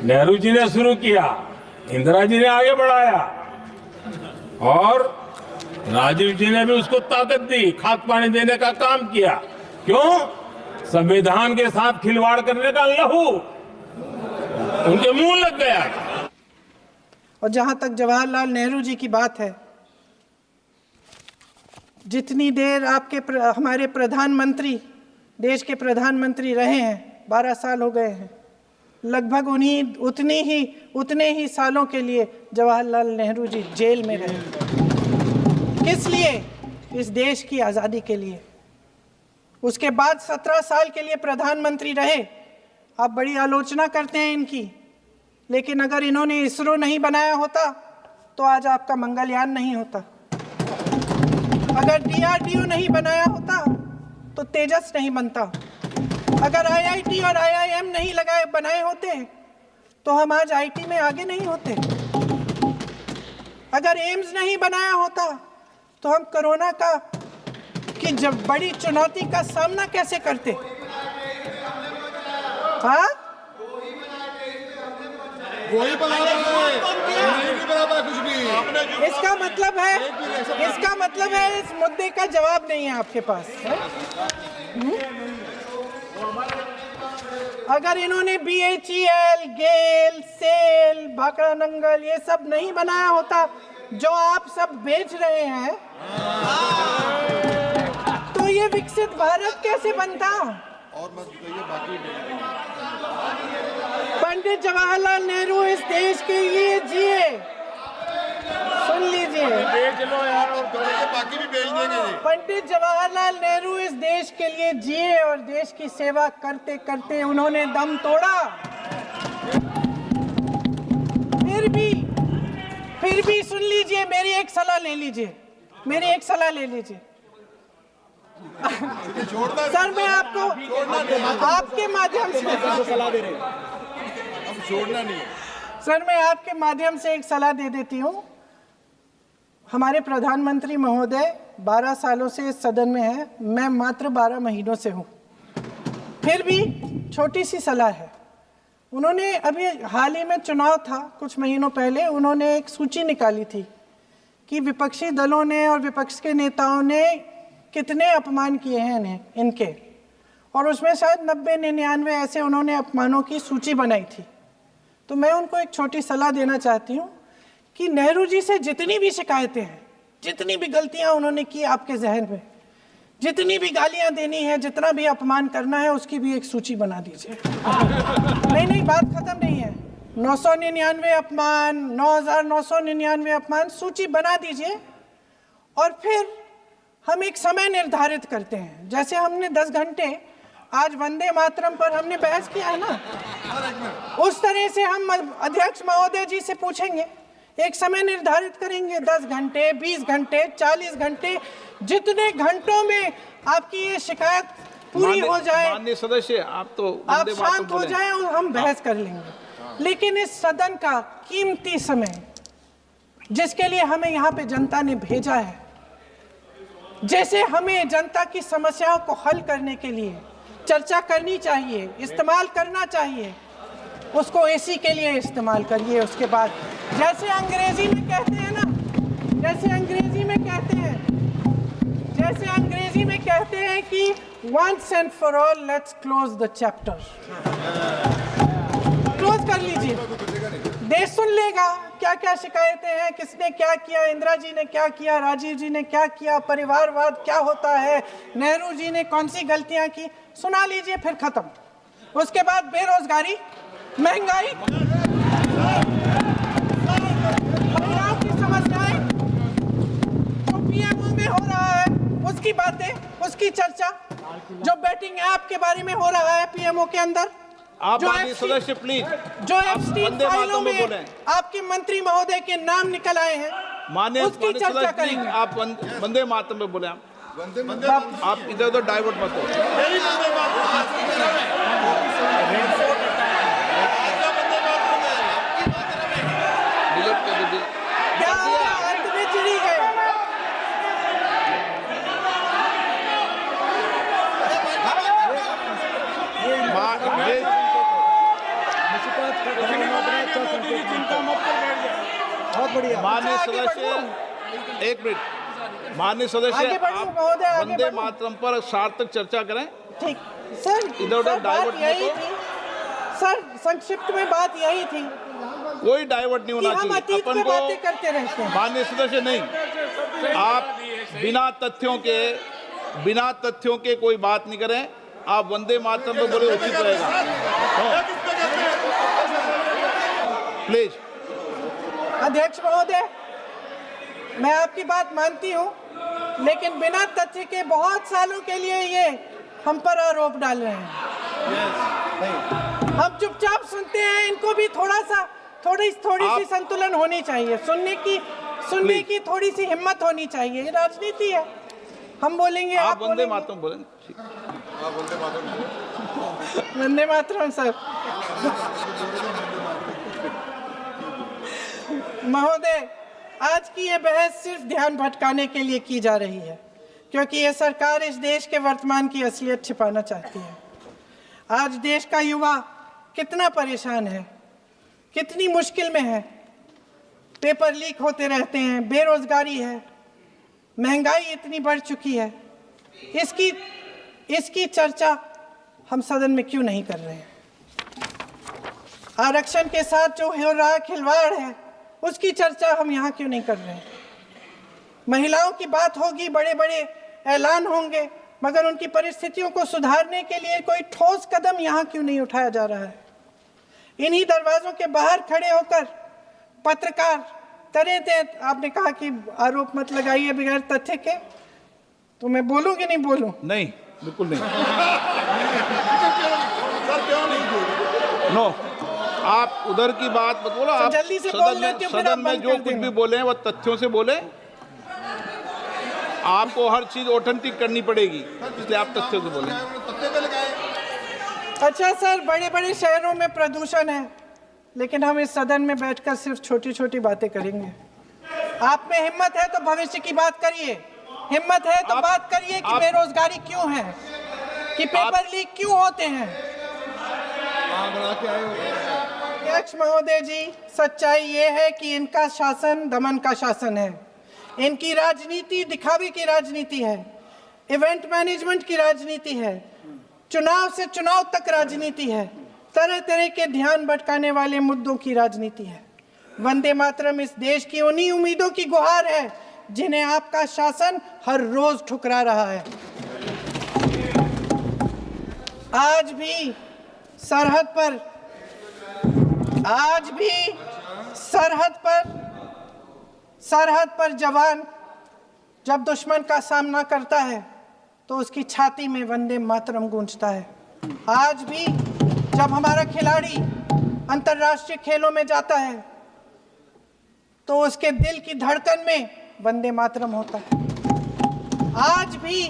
नेहरू जी ने शुरू किया, इंदिरा जी ने आगे बढ़ाया और राजीव जी ने भी उसको ताकत दी, खाद पानी देने का काम किया। क्यों? संविधान के साथ खिलवाड़ करने का लहू उनके मुंह लग गया। और जहां तक जवाहरलाल नेहरू जी की बात है, जितनी देर हमारे प्रधानमंत्री देश के प्रधानमंत्री रहे हैं, 12 साल हो गए हैं, लगभग उतने ही सालों के लिए जवाहरलाल नेहरू जी जेल में रहे। किस लिए? इस देश की आज़ादी के लिए। उसके बाद 17 साल के लिए प्रधानमंत्री रहे। आप बड़ी आलोचना करते हैं इनकी, लेकिन अगर इन्होंने इसरो नहीं बनाया होता तो आज आपका मंगलयान नहीं होता। अगर DRDO नहीं बनाया होता तो तेजस नहीं बनता। अगर IIT और IIM नहीं बनाए होते तो हम आज IT में आगे नहीं होते। अगर एम्स नहीं बनाया होता तो हम कोरोना की जब बड़ी चुनौती का सामना कैसे करते? हाँ, वही बना रहा है, नहीं बना पाया कुछ भी। इसका मतलब है इस मुद्दे का जवाब नहीं है आपके पास। अगर इन्होंने BHEL, गेल, सेल, भाखड़ा नंगल ये सब नहीं बनाया होता जो आप सब बेच रहे हैं, तो ये विकसित भारत कैसे बनता? और मत बताइए बाकी। पंडित जवाहरलाल नेहरू इस देश के लिए जिए। सुन लीजिए, बेच लो यार, और बाकी भी बेच देंगे। पंडित जवाहरलाल नेहरू इस देश के लिए जिए और देश की सेवा करते करते उन्होंने दम तोड़ा। फिर भी सुन लीजिए, मेरी एक सलाह ले लीजिए। सर, मैं आपके माध्यम से सलाह दे रहे हैं। अब छोड़ना नहीं। सर, मैं आपके माध्यम से एक सलाह दे देती हूँ। हमारे प्रधानमंत्री महोदय 12 सालों से इस सदन में हैं, मैं मात्र 12 महीनों से हूँ। फिर भी छोटी सी सलाह है। उन्होंने अभी हाल ही में चुनाव था, कुछ महीनों पहले उन्होंने एक सूची निकाली थी कि विपक्षी दलों ने और विपक्ष के नेताओं ने कितने अपमान किए हैं इनके, और उसमें शायद 90-99 ऐसे उन्होंने अपमानों की सूची बनाई थी। तो मैं उनको एक छोटी सलाह देना चाहती हूँ कि नेहरू जी से जितनी भी शिकायतें हैं, जितनी भी गलतियाँ उन्होंने की आपके जहन में, जितनी भी गालियाँ देनी है, जितना भी अपमान करना है, उसकी भी एक सूची बना दीजिए। नहीं, बात खत्म नहीं है। 999 अपमान, 9,999 अपमान, सूची बना दीजिए और फिर हम एक समय निर्धारित करते हैं। जैसे हमने 10 घंटे आज वंदे मातरम पर हमने बहस किया है ना, उस तरह से हम अध्यक्ष महोदय जी से पूछेंगे, एक समय निर्धारित करेंगे, 10 घंटे, 20 घंटे, 40 घंटे, जितने घंटों में आपकी ये शिकायत पूरी हो जाए, माननीय सदस्य, आप शांत हो जाएं और हम बहस कर लेंगे। लेकिन इस सदन का कीमती समय, जिसके लिए हमें यहाँ पे जनता ने भेजा है, जैसे हमें जनता की समस्याओं को हल करने के लिए चर्चा करनी चाहिए, इस्तेमाल करना चाहिए, उसको AC के लिए इस्तेमाल करिए। उसके बाद जैसे अंग्रेजी में कहते हैं कि once and for all let's close the chapter, close कर लीजिए। देश सुन लेगा क्या क्या शिकायतें हैं, किसने क्या किया, इंदिरा जी ने क्या किया, राजीव जी ने क्या किया, परिवारवाद क्या होता है, नेहरू जी ने कौन सी गलतियां की, सुना लीजिए, फिर खत्म। उसके बाद बेरोजगारी, महंगाई, महिलाओं की समस्याएं, जो PMO में हो रहा है उसकी बातें, उसकी चर्चा, जो बैटिंग ऐप के बारे में हो रहा है PMO के अंदर, आप सदस्य प्लीज, जो एप्स्टीन फाइलों में आपके मंत्री महोदय के नाम निकल आए हैं, माननीय उसकी चर्चा करेंगे। आप वंदे मातरम पे बोले, आप इधर उधर डाइवर्ट मत हो। मुझे बहुत बढ़िया। माननीय आगे सदस्य, एक मिनट। माननीय सदस्य, आगे बढ़ो आप महोदय, आगे वंदे बढ़ो। मातरम पर सार्थक चर्चा करें। ठीक सर, इधर उधर सर, बात डाइवर्ट मत यही हो। थी सर, संक्षिप्त में बात यही थी कोई डाइवर्ट नहीं कि होना हम चाहिए अतीत अपन पे को। बातें करते रहते हैं। माननीय सदस्य, नहीं, आप बिना तथ्यों के कोई बात नहीं करें। आप वंदे मातरम पे बोले उचित रहेगा। प्लीज। अध्यक्ष महोदय, मैं आपकी बात मानती हूं, लेकिन बिना तथ्य के बहुत सालों के लिए ये हम पर आरोप डाल रहे हैं। हम चुपचाप सुनते हैं, इनको भी थोड़ी सी संतुलन होनी चाहिए। सुनने की थोड़ी सी हिम्मत होनी चाहिए। ये राजनीति है, हम बोलेंगे, आप आप वंदे बोलेंगे। मातरम बोलें। ठीक। वंदे मातरम सर। महोदय, आज की ये बहस सिर्फ ध्यान भटकाने के लिए की जा रही है, क्योंकि ये सरकार इस देश के वर्तमान की असलियत छिपाना चाहती है। आज देश का युवा कितना परेशान है, कितनी मुश्किल में है। पेपर लीक होते रहते हैं, बेरोजगारी है, महंगाई इतनी बढ़ चुकी है। इसकी चर्चा हम सदन में क्यों नहीं कर रहे हैं? आरक्षण के साथ जो हो रहा खिलवाड़ है, उसकी चर्चा हम यहाँ क्यों नहीं कर रहे हैं? महिलाओं की बात होगी, बड़े बड़े ऐलान होंगे, मगर उनकी परिस्थितियों को सुधारने के लिए कोई ठोस कदम यहाँ क्यों नहीं उठाया जा रहा है? इन्हीं दरवाजों के बाहर खड़े होकर पत्रकार तरह आपने कहा कि आरोप मत लगाइए बगैर तथ्य के, तो मैं बोलूं कि नहीं बोलूं? नहीं, बिल्कुल नहीं। नो, आप उधर की बात मत बोलो। आप जल्दी से बोल लेते हो, फिर आप सदन में बंद जो कर कुछ देना। भी बोले हैं वो तथ्यों से बोले। आपको हर चीज ऑथेंटिक करनी पड़ेगी, इसलिए आप तथ्यों से बोले। अच्छा सर, बड़े बड़े शहरों में प्रदूषण है, लेकिन हम इस सदन में बैठकर सिर्फ छोटी छोटी बातें करेंगे। आप में हिम्मत है तो भविष्य की बात करिए, हिम्मत है तो बात करिए कि बेरोजगारी क्यों है, कि पेपर लीक क्यों होते हैं। अध्यक्ष महोदय जी, सच्चाई ये है कि इनका शासन दमन का शासन है। इनकी राजनीति दिखावे की राजनीति है, इवेंट मैनेजमेंट की राजनीति है, चुनाव से चुनाव तक राजनीति है, तरह तरह के ध्यान भटकाने वाले मुद्दों की राजनीति है। वंदे मातरम इस देश की उन्हीं उम्मीदों की गुहार है जिन्हें आपका शासन हर रोज ठुकरा रहा है। आज भी सरहद पर जवान जब दुश्मन का सामना करता है तो उसकी छाती में वंदे मातरम गूंजता है। आज भी जब हमारा खिलाड़ी अंतर्राष्ट्रीय खेलों में जाता है तो उसके दिल की धड़कन में वंदे मातरम होता है। आज भी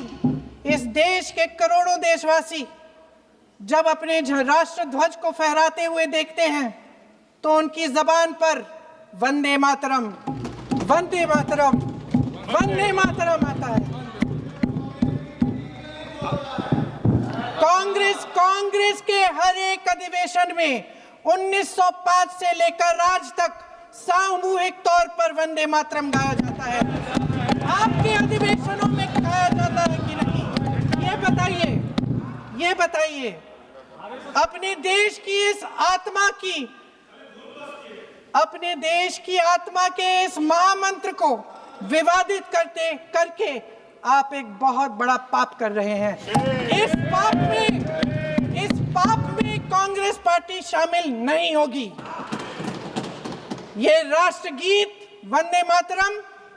इस देश के करोड़ों देशवासी जब अपने राष्ट्र ध्वज को फहराते हुए देखते हैं तो उनकी जबान पर वंदे मातरम, वंदे मातरम, वंदे मातरम आता है। कांग्रेस के हर एक अधिवेशन में 1905 से लेकर आज तक सामूहिक तौर पर वंदे मातरम गाया जाता है। आपके अधिवेशनों में गाया जाता है कि नहीं, ये बताइए। अपने देश की आत्मा के इस महामंत्र को विवादित करके आप एक बहुत बड़ा पाप कर रहे हैं। इस पाप में कांग्रेस पार्टी शामिल नहीं होगी। ये राष्ट्रगीत वंदे मातरम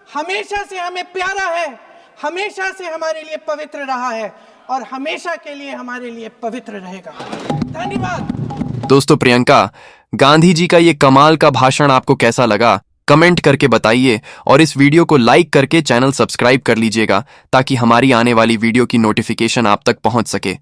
हमेशा से हमें प्यारा है, हमेशा से हमारे लिए पवित्र रहा है और हमेशा के लिए हमारे लिए पवित्र रहेगा। धन्यवाद। दोस्तों, प्रियंका गांधी जी का ये कमाल का भाषण आपको कैसा लगा? कमेंट करके बताइए और इस वीडियो को लाइक करके चैनल सब्सक्राइब कर लीजिएगा ताकि हमारी आने वाली वीडियो की नोटिफिकेशन आप तक पहुंच सके।